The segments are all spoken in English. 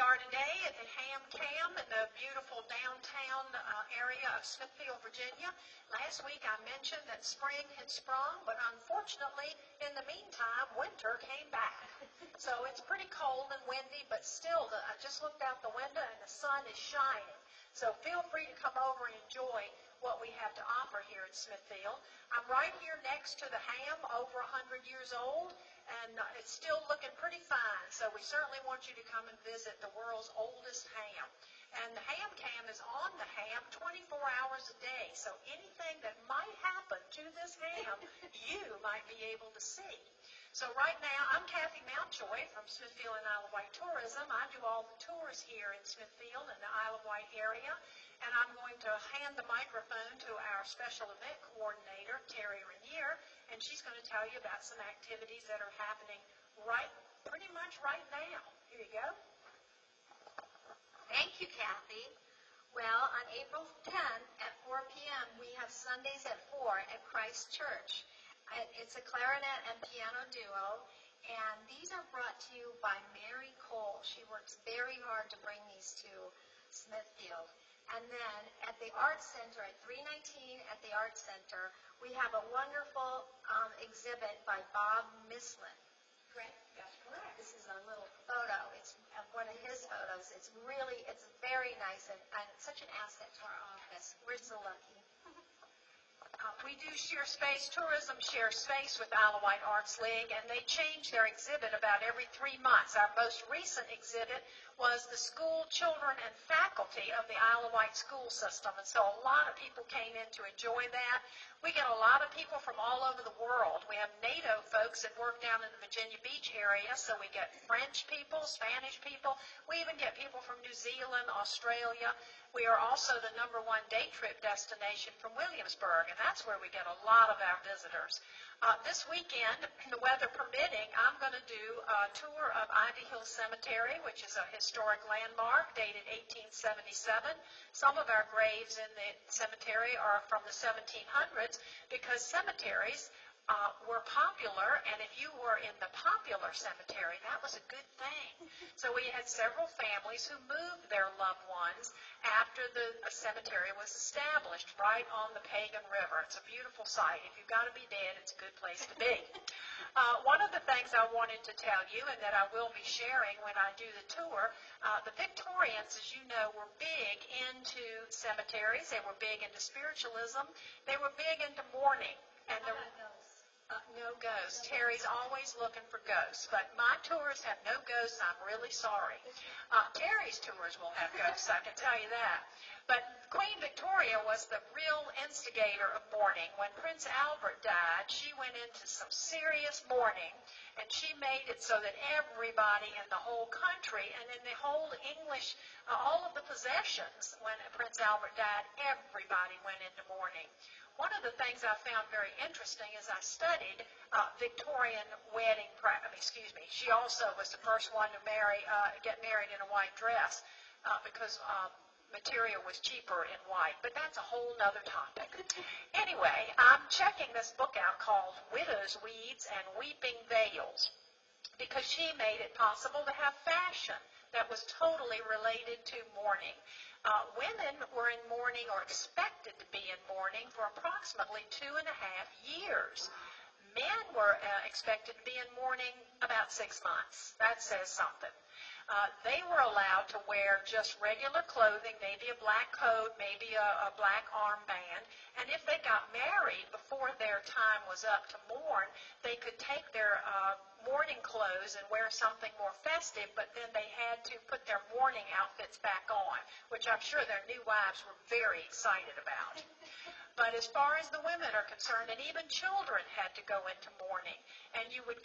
are today at the Ham Cam in the beautiful downtown area of Smithfield, Virginia. Last week I mentioned that spring had sprung, but unfortunately, in the meantime, winter came back. So it's pretty cold and windy, but still, I just looked out the window and the sun is shining. So feel free to come over and enjoy what we have to offer here at Smithfield. I'm right here next to the Ham, over 100 years old, and it's still looking pretty fine. So we certainly want you to come and visit the world's oldest ham. And the Ham Cam is on the Ham 24 hours a day. So anything that might happen to this ham, you might be able to see. So right now, I'm Kathy Mountjoy from Smithfield and Isle of Wight Tourism. I do all the tours here in Smithfield and the Isle of Wight area. And I'm going to hand the microphone to our special event coordinator, Terry Rhinier, and she's going to tell you about some activities that are happening pretty much right now. Here you go. Thank you, Kathy. Well, on April 10th at 4 p.m., we have Sundays at 4 at Christ Church. It's a clarinet and piano duo, and these are brought to you by Mary Cole. She works very hard to bring these to Smithfield. And then at the Arts Center, at 319 at the Arts Center, we have a wonderful exhibit by Bob Mislin. Correct? That's correct. This is a little photo. It's one of his photos. It's very nice and such an asset to our office. We're so lucky. We do share space. Tourism shares space with Isle of Wight Arts League, and they change their exhibit about every 3 months. Our most recent exhibit was the school children and faculty of the Isle of Wight school system, and so a lot of people came in to enjoy that. We get a lot of people from all over the world. We have NATO folks that work down in the Virginia Beach area, so we get French people, Spanish people. We even get people from New Zealand, Australia. We are also the #1 day trip destination from Williamsburg, and that's where we get a lot of our visitors. This weekend, the weather permitting, I'm going to do a tour of Ivy Hill Cemetery, which is a historic landmark dated 1877. Some of our graves in the cemetery are from the 1700s because cemeteries were popular, and if you were in the popular cemetery, that was a good thing. So we had several families who moved their loved ones after the cemetery was established right on the Pagan River. It's a beautiful sight. If you've got to be dead, it's a good place to be. One of the things I wanted to tell you, and that I will be sharing when I do the tour, the Victorians, as you know, were big into cemeteries. They were big into spiritualism. They were big into mourning. And the no ghosts. Terry's always looking for ghosts, but my tours have no ghosts. I'm really sorry. Terry's tours will have ghosts, I can tell you that. But Queen Victoria was the real instigator of mourning. When Prince Albert died, she went into some serious mourning, and she made it so that everybody in the whole country and in the whole English, all of the possessions, when Prince Albert died, everybody went into mourning. One of the things I found very interesting is I studied Victorian wedding she also was the first one to get married in a white dress because material was cheaper in white, but that's a whole nother topic. Anyway, I'm checking this book out called Widow's Weeds and Weeping Veils because she made it possible to have fashion that was totally related to mourning. Women were in mourning or expected to be in mourning for approximately 2.5 years. Men were expected to be in mourning about 6 months. That says something. They were allowed to wear just regular clothing, maybe a black coat, maybe a black armband, and if they got married before their time was up to mourn, they could take their mourning clothes and wear something more festive, but then they had to put their mourning outfits back on, which I'm sure their new wives were very excited about. But as far as the women are concerned, and even children had to go into mourning, and you would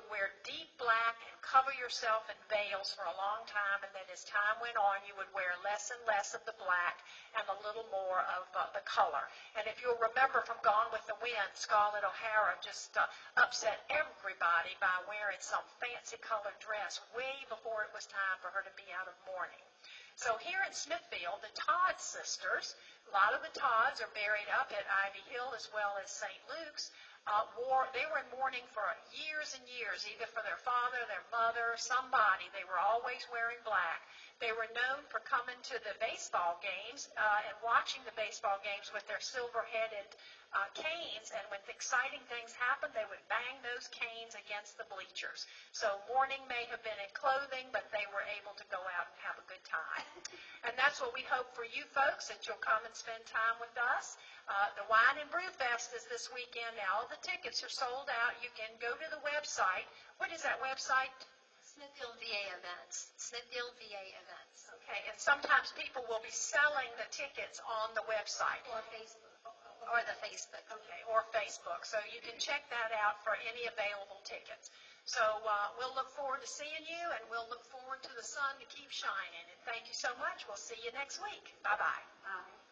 wear deep black and cover yourself in veils for a long time, and then as time went on, you would wear less and less of the black and a little more of the color. And if you'll remember from Gone with the Wind, Scarlett O'Hara just upset everybody by wearing some fancy colored dress way before it was time for her to be out of mourning. So here in Smithfield, the Todd sisters, a lot of the Todds are buried up at Ivy Hill as well as St. Luke's. they were in mourning for years and years, either for their father, their mother, somebody. They were always wearing black. They were known for coming to the baseball games and watching the baseball games with their silver-headed canes, and when exciting things happened, they would bang those canes against the bleachers. So mourning may have been in clothing, but they were able to go out and have a good time. And that's what we hope for you folks, that you'll come and spend time with us. The Wine and Brew Fest is this weekend. Now, all the tickets are sold out. You can go to the website. What is that website? Smithfield VA Events. Smithfield VA Events. Okay, and sometimes people will be selling the tickets on the website. Or Facebook. Or the Facebook. Okay, or Facebook. So you can check that out for any available tickets. So we'll look forward to seeing you, and we'll look forward to the sun to keep shining. And thank you so much. We'll see you next week. Bye-bye. Bye.